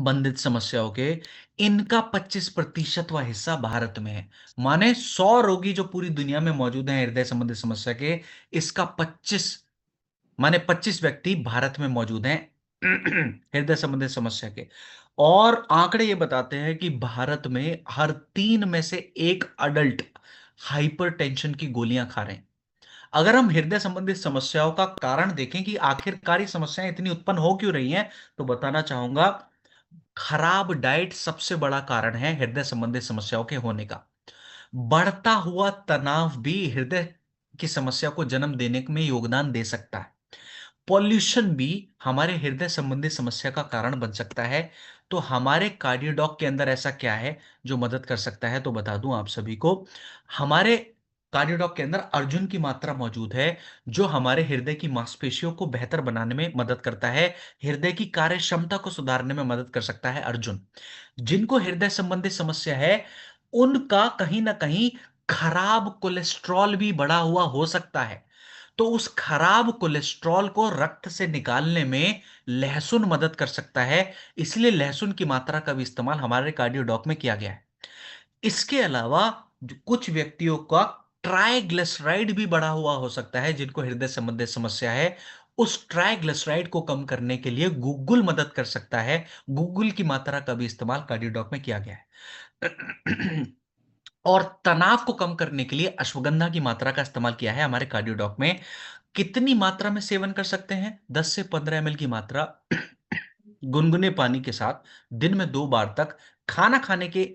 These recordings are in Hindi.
संबंधित समस्याओं के इनका 25% हिस्सा भारत में है। माने 100 रोगी जो पूरी दुनिया में मौजूद हैं हृदय संबंधित समस्या के, इसका 25 माने 25 व्यक्ति भारत में मौजूद हैं हृदय संबंधित समस्या के। और आंकड़े ये बताते हैं कि भारत में हर 3 में से एक अडल्ट हाइपरटेंशन की गोलियां खा रहे हैं। अगर हम हृदय संबंधित समस्याओं का कारण देखें कि आखिरकार ये समस्याएं इतनी उत्पन्न हो क्यों रही हैं, तो बताना चाहूंगा, खराब डाइट सबसे बड़ा कारण है हृदय संबंधित समस्याओं के होने का। बढ़ता हुआ तनाव भी हृदय की समस्या को जन्म देने में योगदान दे सकता है। पॉल्यूशन भी हमारे हृदय संबंधी समस्या का कारण बन सकता है। तो हमारे कार्डियोडॉक के अंदर ऐसा क्या है जो मदद कर सकता है, तो बता दूं आप सभी को, हमारे कार्डियोडॉक के अंदर अर्जुन की मात्रा मौजूद है, जो हमारे हृदय की मांसपेशियों को बेहतर बनाने में मदद करता है, हृदय की कार्य क्षमता को सुधारने में मदद कर सकता है अर्जुन। जिनको हृदय संबंधी समस्या है, उनका कहीं ना कहीं खराब कोलेस्ट्रॉल भी बढ़ा हुआ हो सकता है। तो उस खराब कोलेस्ट्रॉल को रक्त से निकालने में लहसुन मदद कर सकता है। इसलिए लहसुन की मात्रा का भी इस्तेमाल हमारे कार्डियोडॉक में किया गया है। इसके अलावा कुछ व्यक्तियों का ट्राइग्लिसराइड भी बढ़ा हुआ हो सकता है, जिनको हृदय संबंधित समस्या है। उस ट्राइग्लिसराइड को कम करने के लिए गूगल मदद कर सकता है। गूगल की मात्रा का भी इस्तेमाल कार्डियोडॉक में किया गया है। और तनाव को कम करने के लिए अश्वगंधा की मात्रा का इस्तेमाल किया है हमारे कार्डियोडॉक में। कितनी मात्रा में सेवन कर सकते हैं? 10 से 15 ml की मात्रा गुनगुने पानी के साथ दिन में 2 बार तक, खाना खाने के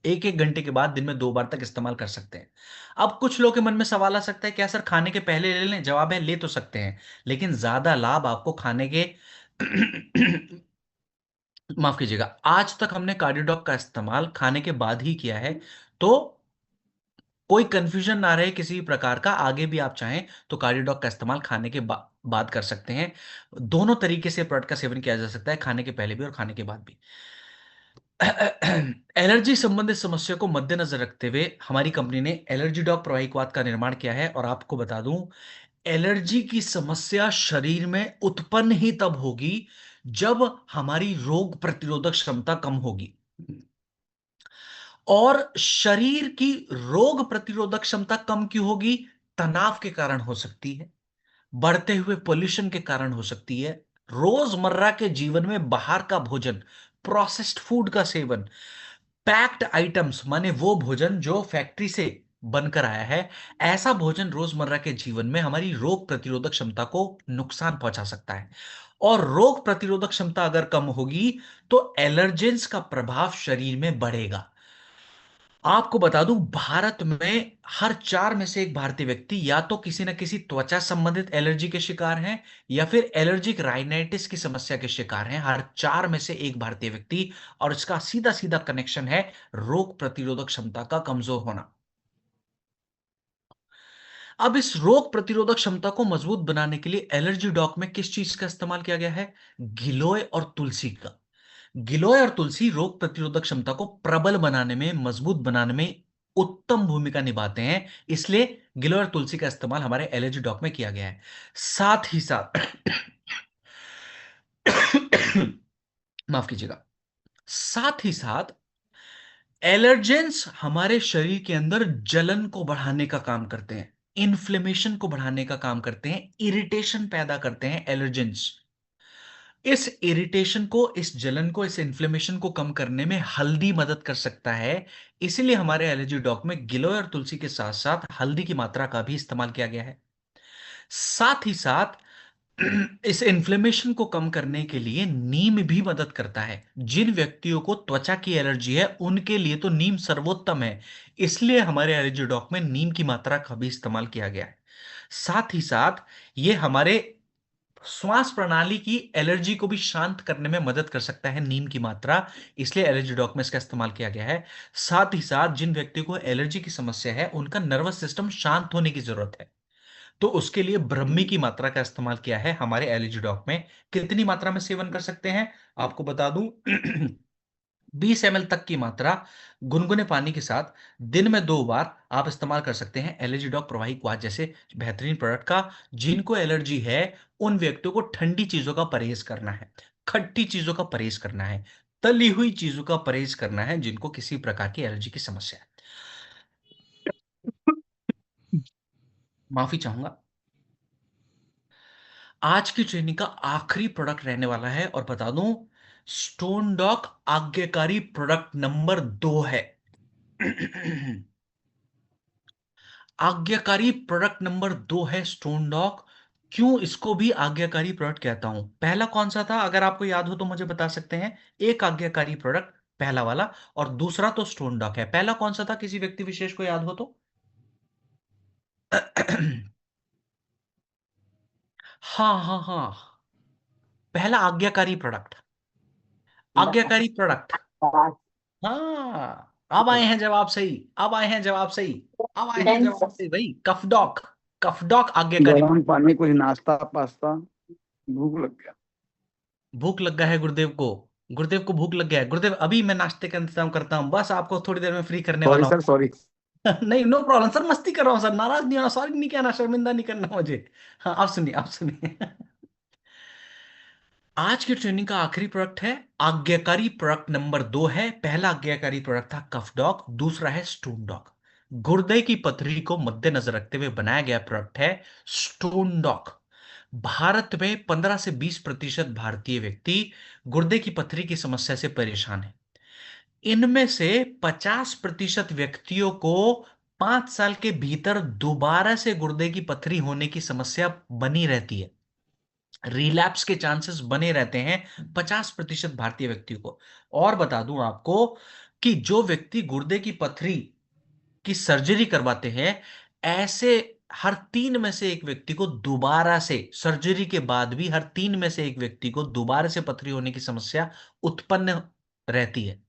1-1 घंटे के बाद दिन में 2 बार तक इस्तेमाल कर सकते हैं। अब कुछ लोगों के मन में सवाल आ सकता है, क्या सर खाने के पहले ले लें? जवाब है, ले तो सकते हैं, लेकिन ज्यादा लाभ आपको खाने के माफ कीजिएगा, आज तक हमने कार्डियोडॉक का इस्तेमाल खाने के बाद ही किया है। तो कोई कंफ्यूजन ना रहे किसी भी प्रकार का, आगे भी आप चाहें तो कार्डियोडॉक का इस्तेमाल खाने के बाद कर सकते हैं। दोनों तरीके से प्रोडक्ट का सेवन किया जा सकता है, खाने के पहले भी और खाने के बाद भी। एलर्जी संबंधित समस्या को मद्देनजर रखते हुए हमारी कंपनी ने एलर्जी डॉग प्रवाहिकवाद का निर्माण किया है। और आपको बता दूं, एलर्जी की समस्या शरीर में उत्पन्न ही तब होगी जब हमारी रोग प्रतिरोधक क्षमता कम होगी। और शरीर की रोग प्रतिरोधक क्षमता कम क्यों होगी? तनाव के कारण हो सकती है, बढ़ते हुए पोल्यूशन के कारण हो सकती है, रोजमर्रा के जीवन में बाहर का भोजन, प्रोसेस्ड फूड का सेवन, पैक्ड आइटम्स माने वो भोजन जो फैक्ट्री से बनकर आया है, ऐसा भोजन रोजमर्रा के जीवन में हमारी रोग प्रतिरोधक क्षमता को नुकसान पहुंचा सकता है। और रोग प्रतिरोधक क्षमता अगर कम होगी तो एलर्जेंस का प्रभाव शरीर में बढ़ेगा। आपको बता दूं, भारत में हर 4 में से एक भारतीय व्यक्ति या तो किसी न किसी त्वचा संबंधित एलर्जी के शिकार हैं, या फिर एलर्जिक राइनाइटिस की समस्या के शिकार हैं, हर 4 में से एक भारतीय व्यक्ति। और इसका सीधा सीधा कनेक्शन है रोग प्रतिरोधक क्षमता का कमजोर होना। अब इस रोग प्रतिरोधक क्षमता को मजबूत बनाने के लिए एलर्जी डॉक में किस चीज का इस्तेमाल किया गया है? गिलोय और तुलसी का। गिलोय और तुलसी रोग प्रतिरोधक क्षमता को प्रबल बनाने में, मजबूत बनाने में उत्तम भूमिका निभाते हैं। इसलिए गिलोय और तुलसी का इस्तेमाल हमारे एलर्जी डॉक में किया गया है। साथ ही साथ माफ कीजिएगा, साथ ही साथ एलर्जेंस हमारे शरीर के अंदर जलन को बढ़ाने का काम करते हैं, इन्फ्लेमेशन को बढ़ाने का काम करते हैं, इरिटेशन पैदा करते हैं एलर्जेंस। इस इरिटेशन को, इस जलन को, इस इन्फ्लेमेशन को कम करने में हल्दी मदद कर सकता है। इसीलिए हमारे एलर्जी डॉक में गिलोय और तुलसी के साथ साथ हल्दी की मात्रा का भी इस्तेमाल किया गया है। साथ ही साथ इस इन्फ्लेमेशन को कम करने के लिए नीम भी मदद करता है। जिन व्यक्तियों को त्वचा की एलर्जी है उनके लिए तो नीम सर्वोत्तम है। इसलिए हमारे एलर्जी डॉक में नीम की मात्रा का भी इस्तेमाल किया गया है। साथ ही साथ ये हमारे श्वास प्रणाली की एलर्जी को भी शांत करने में मदद कर सकता है नीम की मात्रा। इसलिए एलर्जी डॉक में इसका इस्तेमाल किया गया है। साथ ही साथ जिन व्यक्तियों को एलर्जी की समस्या है, उनका नर्वस सिस्टम शांत होने की जरूरत है, तो उसके लिए ब्रह्मी की मात्रा का इस्तेमाल किया है हमारे एलर्जी डॉक में। कितनी मात्रा में सेवन कर सकते हैं आपको बता दूं, 20 ml तक की मात्रा गुनगुने पानी के साथ दिन में 2 बार आप इस्तेमाल कर सकते हैं एलर्जी डॉग प्रवाही क्वाथ जैसे बेहतरीन प्रोडक्ट का। जिनको एलर्जी है, उन व्यक्तियों को ठंडी चीजों का परहेज करना है। खट्टी चीजों का परहेज करना है, तली हुई चीजों का परहेज करना है जिनको किसी प्रकार की एलर्जी की समस्या है। माफी चाहूंगा। आज की ट्रेनिंग का आखिरी प्रोडक्ट रहने वाला है, और बता दूं, स्टोन डॉक आज्ञाकारी प्रोडक्ट नंबर 2 है। आज्ञाकारी प्रोडक्ट नंबर 2 है स्टोन डॉक। क्यों इसको भी आज्ञाकारी प्रोडक्ट कहता हूं? पहला कौन सा था, अगर आपको याद हो तो मुझे बता सकते हैं। एक आज्ञाकारी प्रोडक्ट पहला वाला, और दूसरा तो स्टोन डॉक है। पहला कौन सा था, किसी व्यक्ति विशेष को याद हो तो? हाँ हाँ हाँ, पहला आज्ञाकारी प्रोडक्ट, आज्ञाकारी प्रोडक्ट। हाँ, अब आए हैं जवाब सही, अब आए हैं जवाब सही, अब आए हैं जवाब सही भाई। कफडॉक, कफडॉक आज्ञाकारी। गरम पानी, कुछ नाश्ता पास्ता, भूख लग गया। भूख लग गया है गुरुदेव को, गुरुदेव को भूख लग गया है। गुरुदेव अभी मैं नाश्ते का इंतजाम करता हूँ, बस आपको थोड़ी देर में फ्री करने सॉरी वाला सर, सॉरी। हूँ। नहीं, नो प्रॉब्लम सर, मस्ती कर रहा हूँ सर, नाराज नहीं होना, सॉरी नहीं कहना, शर्मिंदा नहीं करना मुझे। हाँ, आप सुनिए, आप सुनिए। आज की ट्रेनिंग का आखिरी प्रोडक्ट है आज्ञाकारी प्रोडक्ट नंबर 2 है। पहला आज्ञाकारी प्रोडक्ट था कफ डॉग, दूसरा है स्टोन डॉग। गुर्दे की पथरी को मद्देनजर रखते हुए बनाया गया प्रोडक्ट है स्टोन डॉग। भारत में 15 से 20% भारतीय व्यक्ति गुर्दे की पथरी की समस्या से परेशान है। इनमें से 50% व्यक्तियों को 5 साल के भीतर दोबारा से गुर्दे की पथरी होने की समस्या बनी रहती है। रिलैप्स के चांसेस बने रहते हैं 50% भारतीय व्यक्तियों को। और बता दूं आपको कि जो व्यक्ति गुर्दे की पथरी की सर्जरी करवाते हैं, ऐसे हर 3 में से 1 व्यक्ति को दोबारा से, सर्जरी के बाद भी हर 3 में से 1 व्यक्ति को दोबारा से पथरी होने की समस्या उत्पन्न रहती है।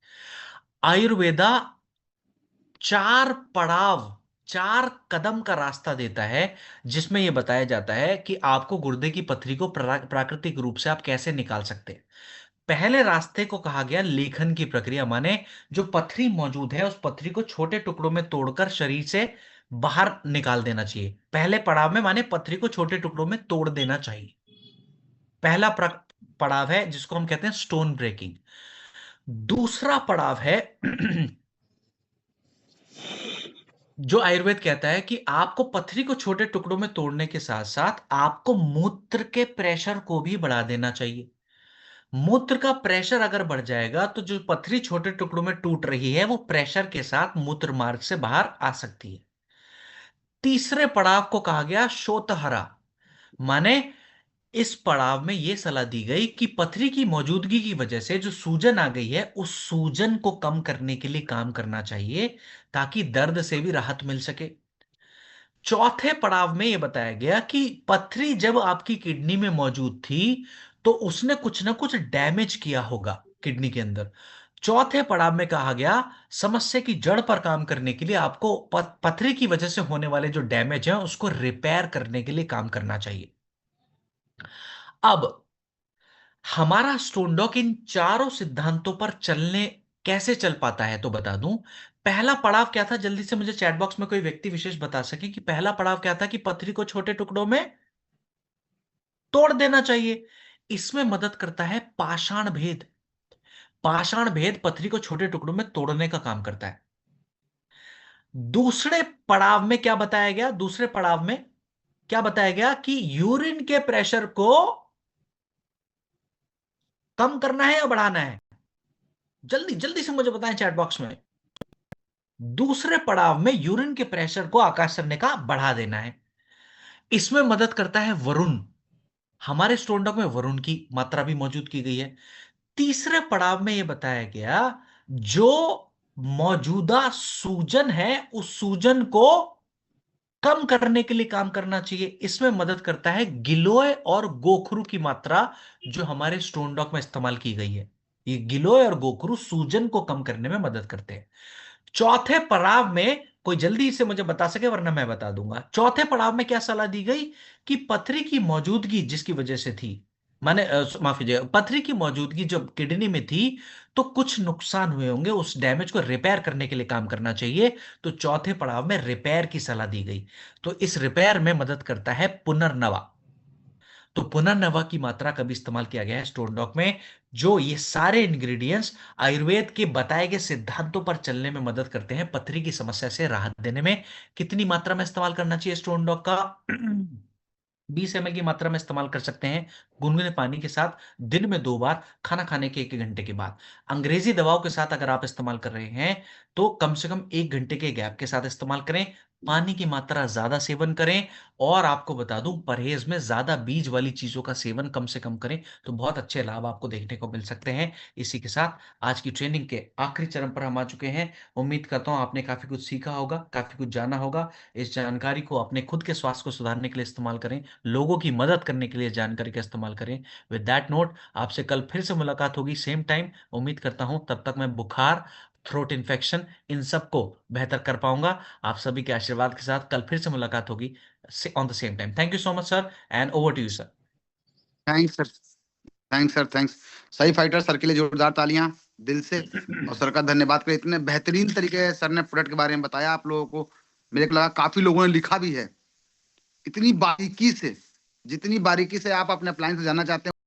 आयुर्वेदा 4 पड़ाव, 4 कदम का रास्ता देता है, जिसमें यह बताया जाता है कि आपको गुर्दे की पथरी को प्राकृतिक रूप से आप कैसे निकाल सकते हैं। पहले रास्ते को कहा गया लेखन की प्रक्रिया, माने जो पथरी मौजूद है उस पथरी को छोटे टुकड़ों में तोड़कर शरीर से बाहर निकाल देना चाहिए। पहले पड़ाव में माने पथरी को छोटे टुकड़ों में तोड़ देना चाहिए। पहला पड़ाव है जिसको हम कहते हैं स्टोन ब्रेकिंग। दूसरा पड़ाव है जो आयुर्वेद कहता है कि आपको पथरी को छोटे टुकड़ों में तोड़ने के साथ साथ आपको मूत्र के प्रेशर को भी बढ़ा देना चाहिए। मूत्र का प्रेशर अगर बढ़ जाएगा तो जो पथरी छोटे टुकड़ों में टूट रही है वो प्रेशर के साथ मूत्र मार्ग से बाहर आ सकती है। तीसरे पड़ाव को कहा गया शोतहरा, माने इस पड़ाव में यह सलाह दी गई कि पथरी की मौजूदगी की वजह से जो सूजन आ गई है उस सूजन को कम करने के लिए काम करना चाहिए, ताकि दर्द से भी राहत मिल सके। चौथे पड़ाव में यह बताया गया कि पथरी जब आपकी किडनी में मौजूद थी तो उसने कुछ ना कुछ डैमेज किया होगा किडनी के अंदर। चौथे पड़ाव में कहा गया समस्या की जड़ पर काम करने के लिए आपको पथरी की वजह से होने वाले जो डैमेज है उसको रिपेयर करने के लिए काम करना चाहिए। अब हमारा स्टोनडॉक इन चारों सिद्धांतों पर चलने कैसे चल पाता है तो बता दूं। पहला पड़ाव क्या था, जल्दी से मुझे चैट बॉक्स में कोई व्यक्ति विशेष बता सके कि पहला पड़ाव क्या था? कि पथरी को छोटे टुकड़ों में तोड़ देना चाहिए। इसमें मदद करता है पाषाण भेद। पाषाण भेद पथरी को छोटे टुकड़ों में तोड़ने का काम करता है। दूसरे पड़ाव में क्या बताया गया? दूसरे पड़ाव में क्या बताया गया कि यूरिन के प्रेशर को कम करना है या बढ़ाना है? जल्दी जल्दी से मुझे बताएं चैट बॉक्स में। दूसरे पड़ाव में यूरिन के प्रेशर को आकाश करने का बढ़ा देना है। इसमें मदद करता है वरुण। हमारे स्टोनडॉक में वरुण की मात्रा भी मौजूद की गई है। तीसरे पड़ाव में यह बताया गया जो मौजूदा सूजन है उस सूजन को कम करने के लिए काम करना चाहिए। इसमें मदद करता है गिलोय और गोखरू की मात्रा जो हमारे स्टोनडॉक में इस्तेमाल की गई है। ये गिलोय और गोखरू सूजन को कम करने में मदद करते हैं। चौथे पड़ाव में कोई जल्दी से मुझे बता सके वरना मैं बता दूंगा। चौथे पड़ाव में क्या सलाह दी गई कि पथरी की मौजूदगी जिसकी वजह से थी, माने माफ कीजिए, पथरी की मौजूदगी जब किडनी में थी तो कुछ नुकसान हुए होंगे, उस डैमेज को रिपेयर करने के लिए काम करना चाहिए। तो चौथे पड़ाव में रिपेयर की सलाह दी गई। तो इस रिपेयर में मदद करता है पुनर्नवा। तो पुनर्नवा की मात्रा का भी इस्तेमाल किया गया है स्टोन डॉक में, जो ये सारे इंग्रेडिएंट्स आयुर्वेद के बताए गए सिद्धांतों पर चलने में मदद करते हैं, पथरी की समस्या से राहत देने में। कितनी मात्रा में इस्तेमाल करना चाहिए स्टोन डॉक का? 20 ml की मात्रा में इस्तेमाल कर सकते हैं गुनगुने पानी के साथ, दिन में 2 बार, खाना खाने के 1 घंटे के बाद। अंग्रेजी दवाओं के साथ अगर आप इस्तेमाल कर रहे हैं तो कम से कम 1 घंटे के गैप के साथ इस्तेमाल करें। पानी की मात्रा ज्यादा सेवन करें। और आपको बता दूं, परहेज में ज्यादा बीज वाली चीजों का सेवन कम से कम करें, तो बहुत अच्छे लाभ आपको देखने को मिल सकते हैं। इसी के साथ आज की ट्रेनिंग के आखिरी चरण पर हम आ चुके हैं। उम्मीद करता हूं आपने काफी कुछ सीखा होगा, काफी कुछ जाना होगा। इस जानकारी को अपने खुद के स्वास्थ्य को सुधारने के लिए इस्तेमाल करें, लोगों की मदद करने के लिए इस जानकारी का इस्तेमाल करें। विद दैट नोट, आपसे कल फिर से मुलाकात होगी सेम टाइम। उम्मीद करता हूं तब तक मैं बुखार, थ्रोट इन्फेक्शन, इन सब को बेहतर कर पाऊंगा। आप सभी के आशीर्वाद के साथ कल फिर से मुलाकात होगी on the same time. Thank you so much sir, and over to you sir. Thanks sir. Thanks sir, thanks. सही फाइटर सर के लिए जोरदार तालियां दिल से। और सर का धन्यवाद करें, इतने बेहतरीन तरीके से सर ने प्रोडक्ट के बारे में बताया आप लोगों को। मेरे को लगा काफी लोगों ने लिखा भी है इतनी बारीकी से। जितनी बारीकी से आप अपने अप्लायंस से जानना चाहते हैं